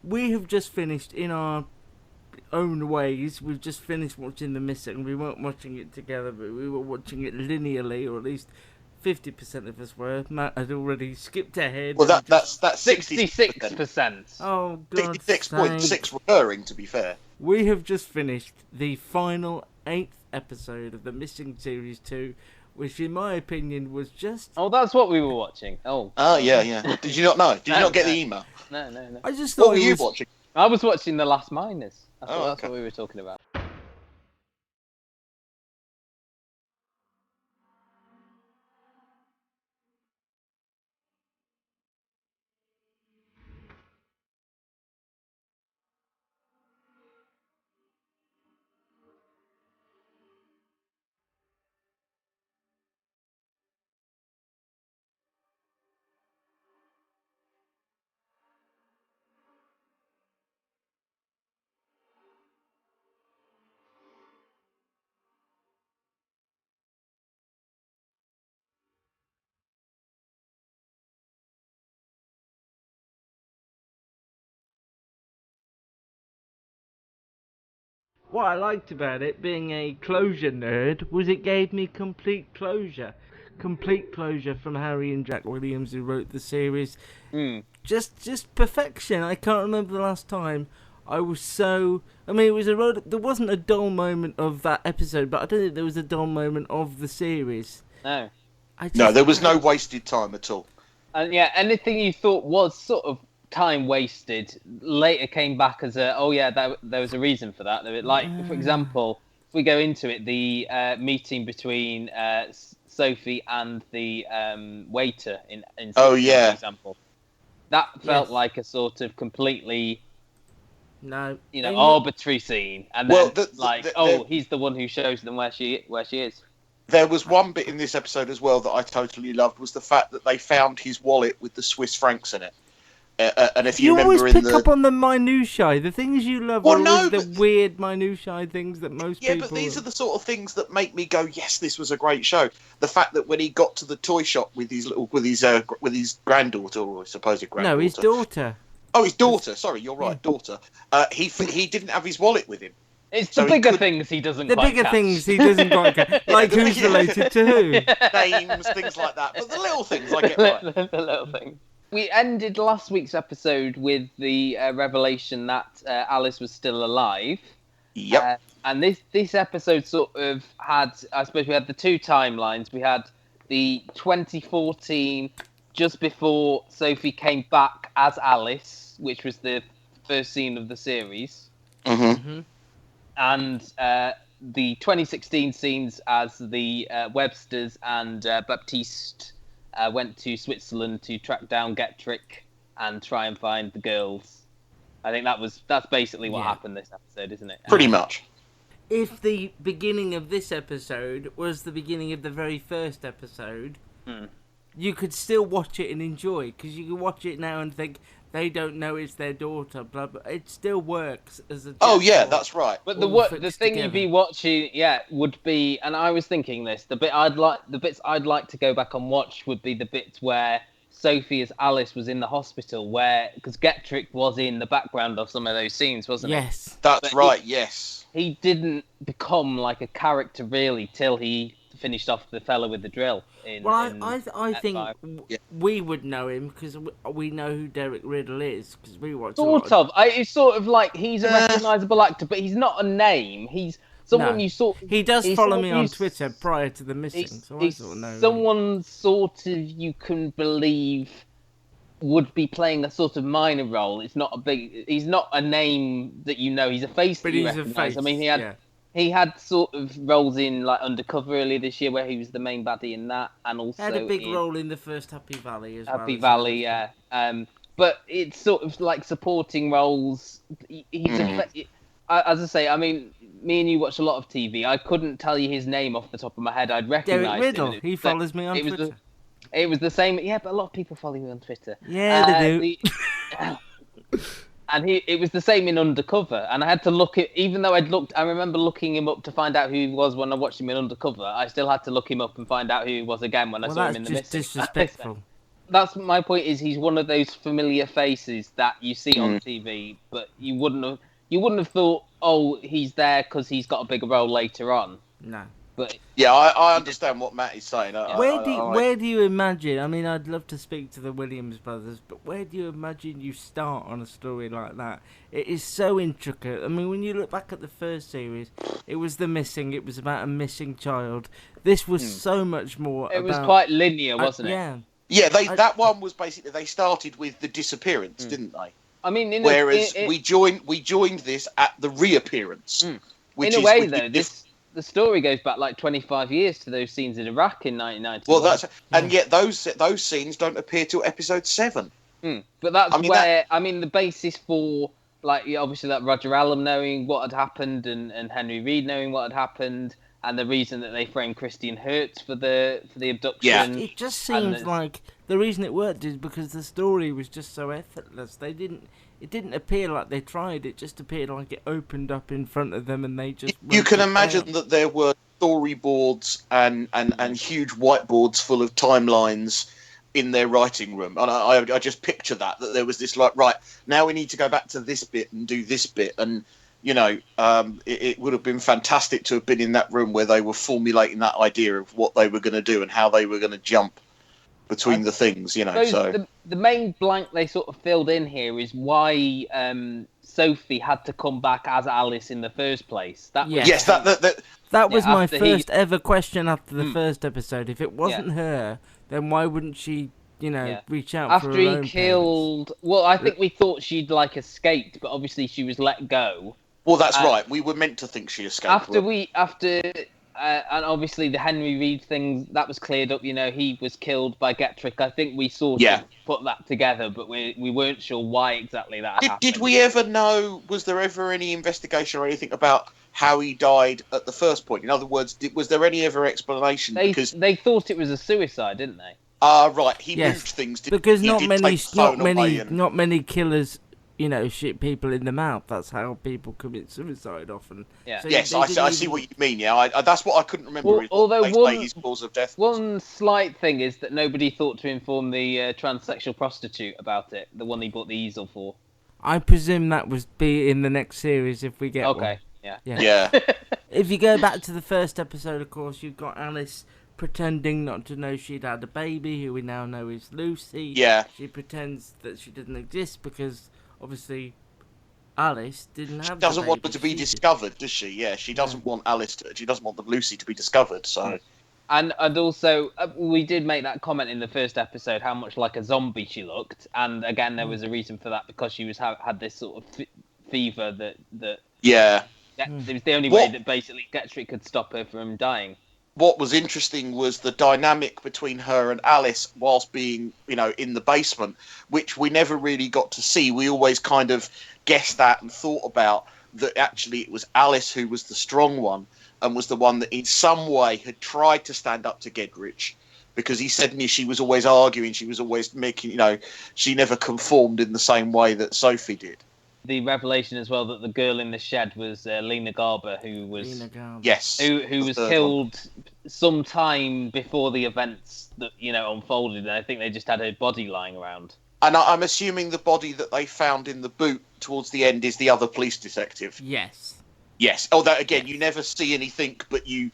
we have just finished in our own ways. We've just finished watching The Missing. We weren't watching it together, but we were watching it linearly, or at least 50% of us were. Matt had already skipped ahead. Well, that's 66%. Oh, God. 66.6 recurring, to be fair. We have just finished the final 8th episode of The Missing Series 2, which in my opinion was just... Oh, that's what we were watching. Oh. Oh, yeah. Did you not know? Did you not get the email? No. I just thought what were you watching? I was watching The Last Miners. That's okay. what we were talking about. What I liked about it, being a closure nerd, was it gave me complete closure. Complete closure from Harry and Jack Williams, who wrote the series. Just perfection. I can't remember the last time I was so... I mean, there wasn't a dull moment of that episode, but I don't think there was a dull moment of the series. No. No, there was no wasted time at all. And yeah, anything you thought was sort of time wasted later came back as there was a reason for that. Like, for example, if we go into it, the meeting between Sophie and the waiter in for example, that felt like a sort of completely arbitrary scene, and then he's the one who shows them where she is. There was one bit in this episode as well that I totally loved, was the fact that they found his wallet with the Swiss francs in it. And if you remember, always pick up on the minutiae. The things you love are always the weird minutiae things that most people... Yeah, but these are the sort of things that make me go, yes, this was a great show. The fact that when he got to the toy shop with his granddaughter, or supposed granddaughter... No, his daughter. Oh, his daughter. Sorry, you're right, daughter. He didn't have his wallet with him. It's the bigger things he doesn't quite catch. The bigger things he doesn't quite catch. Like who's related to who. Names, things like that. But the little things I get right. The little things. We ended last week's episode with the revelation that Alice was still alive. Yep. And this episode sort of had, I suppose we had the two timelines. We had the 2014, just before Sophie came back as Alice, which was the first scene of the series. Mm-hmm. And the 2016 scenes as the Websters and Baptiste went to Switzerland to track down Getrick and try and find the girls. I think that's basically what happened this episode, isn't it? Pretty much. If the beginning of this episode was the beginning of the very first episode, you could still watch it and enjoy, because you can watch it now and think, they don't know it's their daughter, blah, blah. It still works as a... Oh, yeah, that's right. But the thing you'd be watching, would be... And I was thinking this, the bits I'd like to go back and watch would be the bits where Sophie as Alice was in the hospital, because Getrick was in the background of some of those scenes, wasn't he? Yes. That's right, yes. He didn't become like a character, really, till he finished off the fella with the drill. I think we would know him because we know who Derek Riddle is, because we watch. It's sort of like he's a recognisable actor, but he's not a name. He's someone you sort. He does follow me on Twitter prior to The Missing, so I sort of know. Someone sort of you can believe would be playing a sort of minor role. He's not a name that you know. He's a face that you recognise. I mean, he had sort of roles in like Undercover earlier this year, where he was the main baddie in that, and also had a big role in the first Happy Valley as well. Happy Valley, yeah. But it's sort of like supporting roles. As I say, I mean, me and you watch a lot of TV. I couldn't tell you his name off the top of my head. I'd recognise Derek Riddle. He follows me on Twitter. It was the same. Yeah, but a lot of people follow you on Twitter. Yeah, they do. And it was the same in Undercover, and I had to look at, even though I remember looking him up to find out who he was when I watched him in Undercover. I still had to look him up and find out who he was again when I saw him in The Missing. That's just disrespectful. that's my point. Is he's one of those familiar faces that you see on TV, but you wouldn't have thought, oh, he's there because he's got a bigger role later on. No. But yeah, I understand what Matt is saying. Where do you imagine? I mean, I'd love to speak to the Williams brothers, but where do you imagine you start on a story like that? It is so intricate. I mean, when you look back at the first series, it was it was about a missing child. This was so much more. It was quite linear, wasn't it? Yeah. Yeah, that one was basically they started with the disappearance, didn't they? I mean, whereas we joined this at the reappearance. Which in a way, though, the story goes back like 25 years to those scenes in Iraq in 1991. Well, and yet those scenes don't appear till episode 7. But that's the basis for, like, obviously that Roger Allam knowing what had happened and Henry Reed knowing what had happened, and the reason that they framed Christian Hertz for the abduction. Yeah. It just seems like the reason it worked is because the story was just so effortless. It didn't appear like they tried. It just appeared like it opened up in front of them, and they just. You can imagine that there were storyboards and huge whiteboards full of timelines in their writing room, and I just picture that there was this, like, right, now we need to go back to this bit and do this bit, and it would have been fantastic to have been in that room where they were formulating that idea of what they were going to do and how they were going to jump between the things, So the main blank they sort of filled in here is why Sophie had to come back as Alice in the first place. That was my first ever question after the first episode. If it wasn't her, then why wouldn't she, reach out after for her own he killed? parents? Well, I think we thought she'd escaped, but obviously she was let go. Well, that's right. We were meant to think she escaped. And obviously the Henry Reed thing, that was cleared up. He was killed by Getrick. I think we sort of put that together, but we weren't sure why exactly that happened. Did we ever know, was there ever any investigation or anything about how he died at the first point? In other words, was there any ever explanation? They thought it was a suicide, didn't they? Right. He moved things. Because not many killers, shoot people in the mouth. That's how people commit suicide often. Yeah. So I see what you mean. Yeah, that's what I couldn't remember. Although his cause of death. One slight thing is that nobody thought to inform the transsexual prostitute about it, the one he bought the easel for. I presume that was be in the next series if we get one. Okay. Yeah. If you go back to the first episode, of course, you've got Alice pretending not to know she'd had a baby, who we now know is Lucy. Yeah. She pretends that she didn't exist because, obviously, Alice didn't have. She doesn't the baby. want her to be discovered, does she? Yeah, she doesn't want she doesn't want the Lucy to be discovered. So. And also, we did make that comment in the first episode how much like a zombie she looked, and again there was a reason for that because she had this sort of fever that. Yeah. It was the only way that basically Getrick could stop her from dying. What was interesting was the dynamic between her and Alice whilst being, in the basement, which we never really got to see. We always kind of guessed at and thought about that actually it was Alice who was the strong one and was the one that in some way had tried to stand up to Gedrich, because he said she was always arguing, she was always making, she never conformed in the same way that Sophie did. The revelation as well that the girl in the shed was Lena Garber, who was who was killed sometime before the events that unfolded. And I think they just had her body lying around. And I'm assuming the body that they found in the boot towards the end is the other police detective. Yes. Oh, that again, you never see anything, but you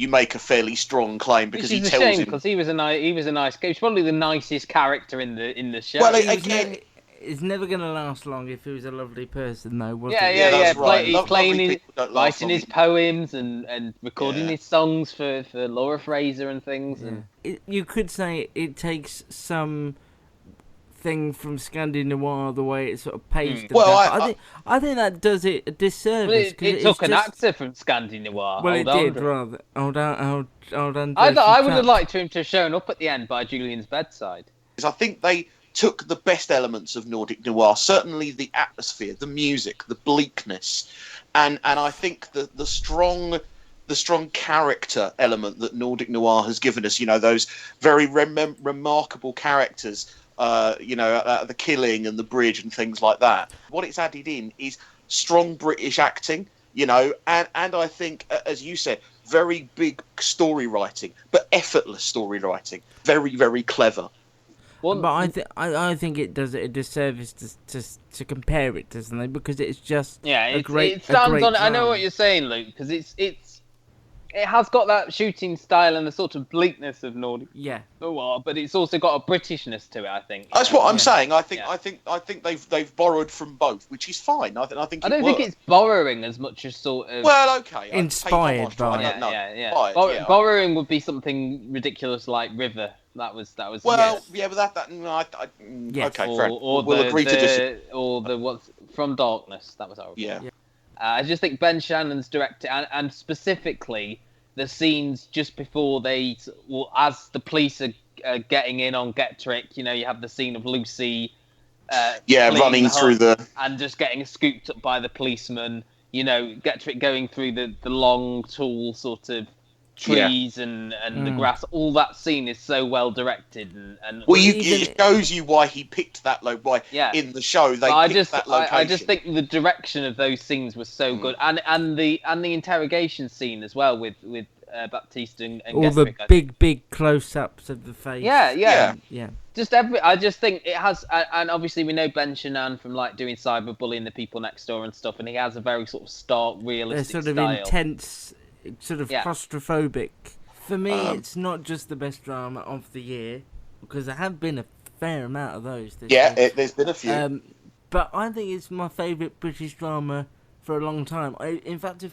make a fairly strong claim because he tells him because he was a nice. He was probably the nicest character in the show. Well, again. It's never going to last long if he was a lovely person, though, was it? Yeah, right. He's writing his poems and recording his songs for Laura Fraser and things. Yeah. And you could say it takes some thing from Scandi Noir, the way it's sort of paced. Well, I think that does it a disservice. It took an actor from Scandi Noir. Well, it did, rather. Hold on. I would have liked him to have shown up at the end by Julian's bedside. I think they took the best elements of Nordic noir, certainly the atmosphere, the music, the bleakness, and I think the strong character element that Nordic noir has given us. Those very remarkable characters. The killing and the bridge and things like that. What it's added in is strong British acting, and I think, as you said, very big story writing, but effortless story writing. Very, very clever. One, But I think it does it a disservice to compare it to something, because it's just it great stands on it. I know drama. what you're saying, Luke, because it has got that shooting style and the sort of bleakness of Nordic noir, but it's also got a Britishness to it. I think That's what I'm Yeah. saying. I think they've borrowed from both, which is fine. I think I don't think it's borrowing as much as sort of. Well, okay. Inspired by. I don't know. Yeah. Inspired, Borrowing would be something ridiculous like River. That was. Well, but that no, Yes. okay, fair. Or We'll agree to disagree. Or the what's From Darkness. That was horrible. Yeah. I just think Ben Shannon's directed, and specifically the scenes just before as the police are getting in on Getrick, you have the scene of Lucy. Running through and just getting scooped up by the policeman. Getrick going through the long, tall sort of trees and the grass. All that scene is so well directed, and it shows you why he picked that in the show. They picked that location. I just think the direction of those scenes was so good, and the interrogation scene as well with Baptiste and all Getrick, the big close-ups of the face. Yeah. Just I just think it has, and obviously we know Ben Shannon from doing cyberbullying, The People Next Door and stuff, and he has a very sort of stark, realistic sort of style. intense, sort of claustrophobic. For me, it's not just the best drama of the year, because there have been a fair amount of those this year. There's been a few. But I think it's my favourite British drama for a long time. In fact,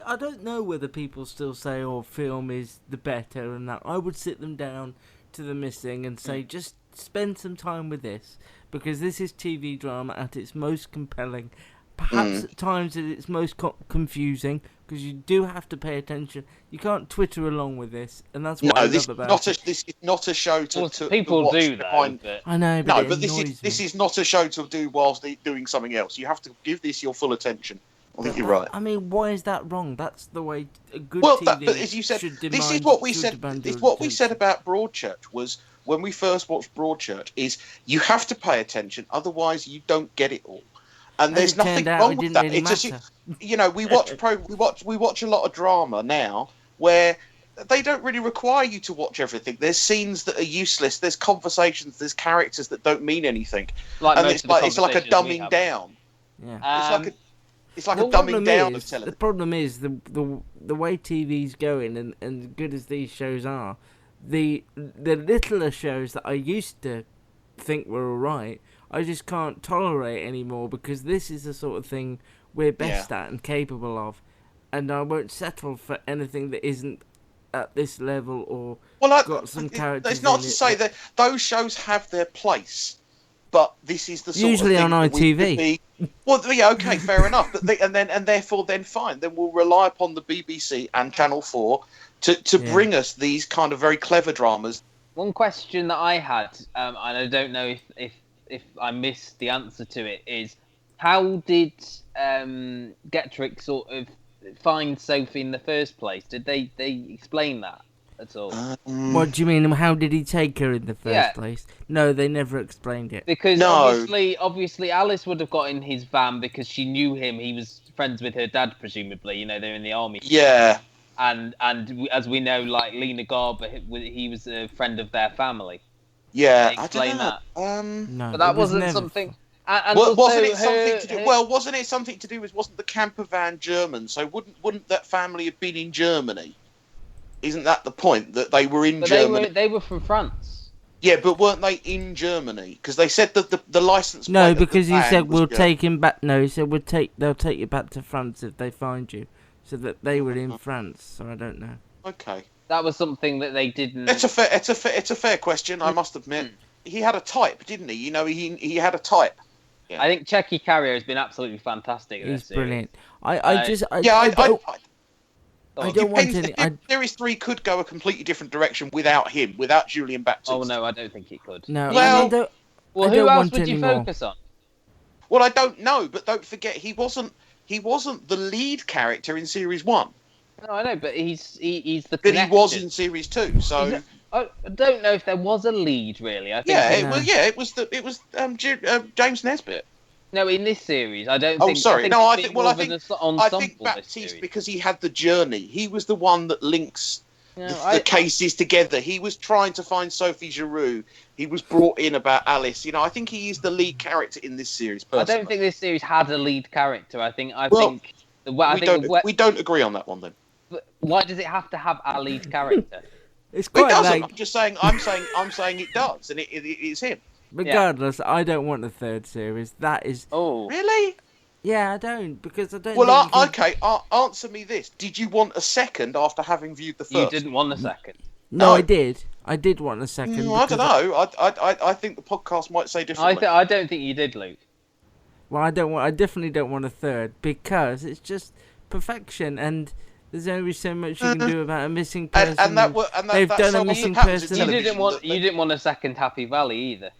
I don't know whether people still say, film is the better and that. I would sit them down to The Missing and say, just spend some time with this, because this is TV drama at its most compelling, perhaps at times at its most confusing, because you do have to pay attention. You can't Twitter along with this, and that's what I love about it. This is not a show to people watch do that. But... I know, but this is not a show to do whilst doing something else. You have to give this your full attention. I think you're right. I mean, why is that wrong? That's the way a good TV but as you said, this is what we said. It's what we said about Broadchurch was when we first watched Broadchurch. Is you have to pay attention, otherwise you don't get it all. And there's nothing wrong with that. It's just, we watch a lot of drama now where they don't really require you to watch everything. There's scenes that are useless. There's conversations. There's characters that don't mean anything. And it's like a dumbing down. Yeah. It's like a dumbing down of television. The problem is the way TV's going, and good as these shows are, the littler shows that I used to think were alright, I just can't tolerate anymore, because this is the sort of thing we're best at and capable of, and I won't settle for anything that isn't at this level or got some characters. It's not to say that those shows have their place, but this is the sort usually of thing on ITV. Okay, fair enough. But therefore fine. Then we'll rely upon the BBC and Channel 4 to bring us these kind of very clever dramas. One question that I had, and I don't know if I missed the answer to it, is how did Getrick sort of find Sophie in the first place? Did they explain that at all? What do you mean? How did he take her in the first place? No, they never explained it. Because obviously Alice would have got in his van because she knew him. He was friends with her dad, presumably. They're in the army. Yeah. And as we know, Lena Garber, he was a friend of their family. Yeah, I don't know. No, but that wasn't something. And wasn't it something to do? Well, wasn't it something to do with? Wasn't the camper van German? So wouldn't that family have been in Germany? Isn't that the point, that they were in Germany? They were from France. Yeah, but weren't they in Germany? Because they said that the license plate. No, because he said we'll take him back. No, he said they'll take you back to France if they find you. So that they were in France. So I don't know. Okay. That was something that they didn't. It's a fair question. I must admit, he had a type, didn't he? He had a type. Yeah. I think Checky Carrier has been absolutely fantastic. He's brilliant. I don't want any. Series 3 could go a completely different direction without him, without Julian Baptiste. Oh no, I don't think it could. No. Well, who else would you focus on? Well, I don't know, but don't forget he wasn't the lead character in Series 1. No, I know, but he's the. But he was in Series 2, so. I don't know if there was a lead really. I think it was James Nesbitt. No, in this series, I don't. Oh, think, sorry. I think Baptiste because he had the journey. He was the one that links the cases together. He was trying to find Sophie Giroux. He was brought in about Alice. I think he is the lead character in this series. Personally. I don't think this series had a lead character. I think we don't agree on that one then. Why does it have to have a lead character? It's quite doesn't. like... I'm just saying. I'm saying it does, and it's him. Regardless, I don't want a third series. That is... Oh, really? Yeah, I don't, because I don't... Well, okay. Answer me this: did you want a second after having viewed the first? you didn't want a second. No, I did. I did want a second. I don't know. I think the podcast might say differently. I don't think you did, Luke. Well, I definitely don't want a third, because it's just perfection, and there's only so much you can do about a missing person. They've done a missing person. You didn't want a second Happy Valley either.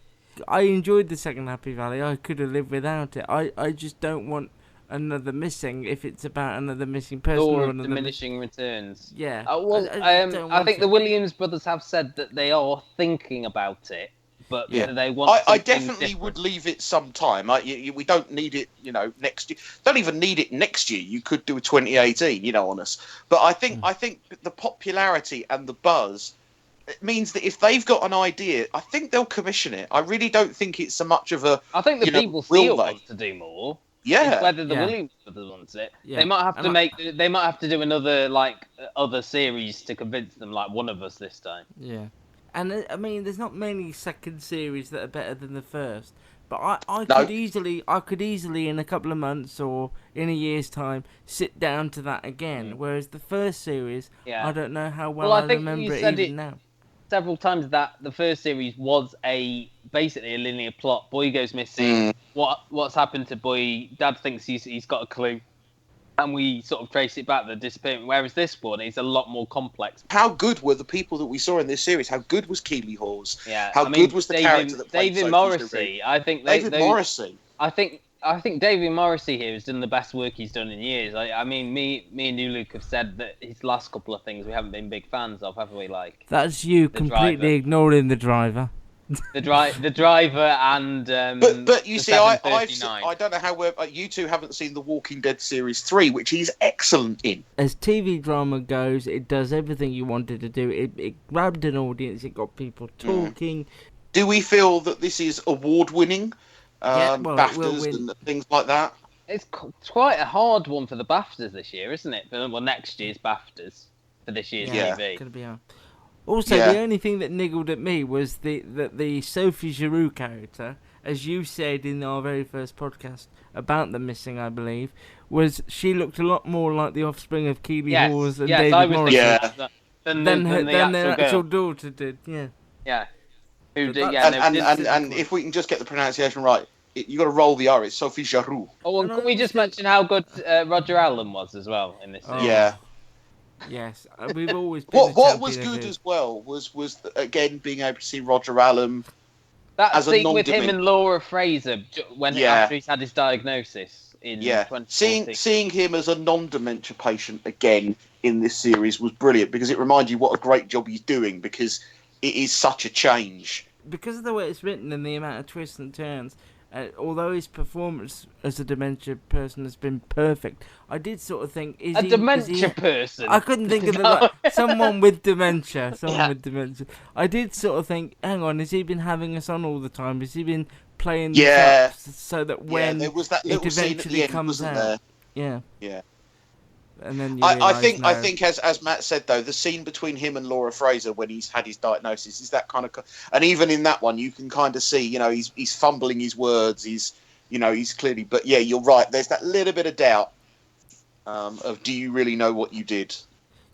I enjoyed the second Happy Valley. I could have lived without it. I just don't want another missing if it's about another missing person or another diminishing returns. Yeah. I think the Williams brothers have said that they are thinking about it, but they want. I definitely would leave it some time. We don't need it, next year. Don't even need it next year. You could do a 2018, on us. But I think the popularity and the buzz. It means that if they've got an idea, I think they'll commission it. I really don't think it's so much of a. I think the people still want to do more. Yeah. It's whether the Williams brothers wants it. Yeah. They might have to They might have to do another other series to convince them, like One of Us this time. Yeah. And I mean, there's not many second series that are better than the first. But I could easily in a couple of months or in a year's time sit down to that again. Whereas the first series, I don't know how well I remember it even now. Several times that the first series was basically a linear plot. Boy goes missing. What's happened to boy? Dad thinks he's got a clue, and we sort of trace it back, the disappearance. Whereas this one is a lot more complex. How good were the people that we saw in this series? How good was Keeley Hawes? Yeah, How good was the character that played David Morrissey? I think Morrissey. I think David Morrissey here has done the best work he's done in years. I mean, me and you, Luke, have said that his last couple of things we haven't been big fans of, have we? Like that's you completely ignoring the driver. The driver and but you see, I don't know how you two haven't seen The Walking Dead series 3, which he's excellent in. As TV drama goes, it does everything you wanted to do. It grabbed an audience. It got people talking. Do we feel that this is award-winning? BAFTAs and things like that. It's quite a hard one for the BAFTAs this year, isn't it? Well, next year's BAFTAs for this year's TV. It's gonna be hard. Also, the only thing that niggled at me was the Sophie Giroux character, as you said in our very first podcast about the missing, I believe, was she looked a lot more like the offspring of Keeley Hawes and David Morrissey than their actual daughter did. Yeah. Yeah. And if we can just get the pronunciation right, you got to roll the R. It's Sophie Giroux. Oh, and can we just mention how good Roger Allen was as well in this series? Yeah. Yes, we've always been what was good as well was again being able to see Roger Allen that scene with him and Laura Fraser after he's had his diagnosis in 2014. Seeing him as a non-dementia patient again in this series was brilliant because it reminded you what a great job he's doing because it is such a change. Because of the way it's written and the amount of twists and turns, although his performance as a dementia person has been perfect, I did sort of think, dementia person? I couldn't think of someone with dementia. With dementia. I did sort of think, hang on, has he been having us on all the time? Has he been playing this up so that when there was that little it eventually scene at the end, comes wasn't out? there? Yeah. And then I think as Matt said though, the scene between him and Laura Fraser when he's had his diagnosis is that kind of, and even in that one you can kind of see, he's fumbling his words, he's clearly, but yeah, you're right. There's that little bit of doubt of do you really know what you did?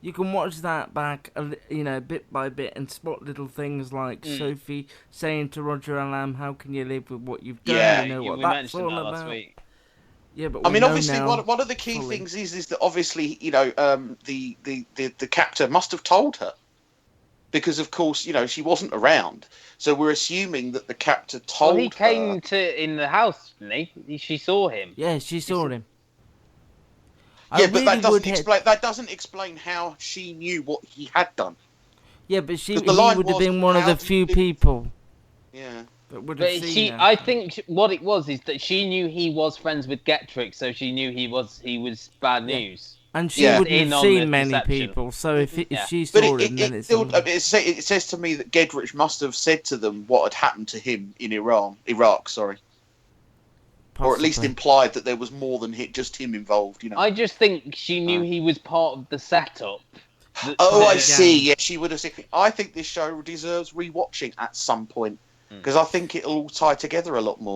You can watch that back, bit by bit, and spot little things like Sophie saying to Roger Allam, "How can you live with what you've done? Yeah, you know what we that's all that about." last week. Yeah, but obviously, one of the key things is that obviously, the captor must have told her, because of course, she wasn't around. So we're assuming that the captor told her. Well, he came in the house, didn't he? She saw him. Yeah, she saw him. Yeah, but that doesn't explain how she knew what he had done. Yeah, but he would have been one of the few people. Yeah. I think what it was is that she knew he was friends with Getrick, so she knew he was bad news. And she Yeah. wouldn't In have on the seen many deception. people, so if Yeah. she But saw him, then it it's... still it says to me that Gedrich must have said to them what had happened to him in Iraq, sorry, or at least Possibly. implied that there was more than just him involved. You know. I just think she knew he was part of the setup. Oh, I Yeah. see. Yeah, she would have said. I think this show deserves rewatching at some point because I think it'll all tie together a lot more.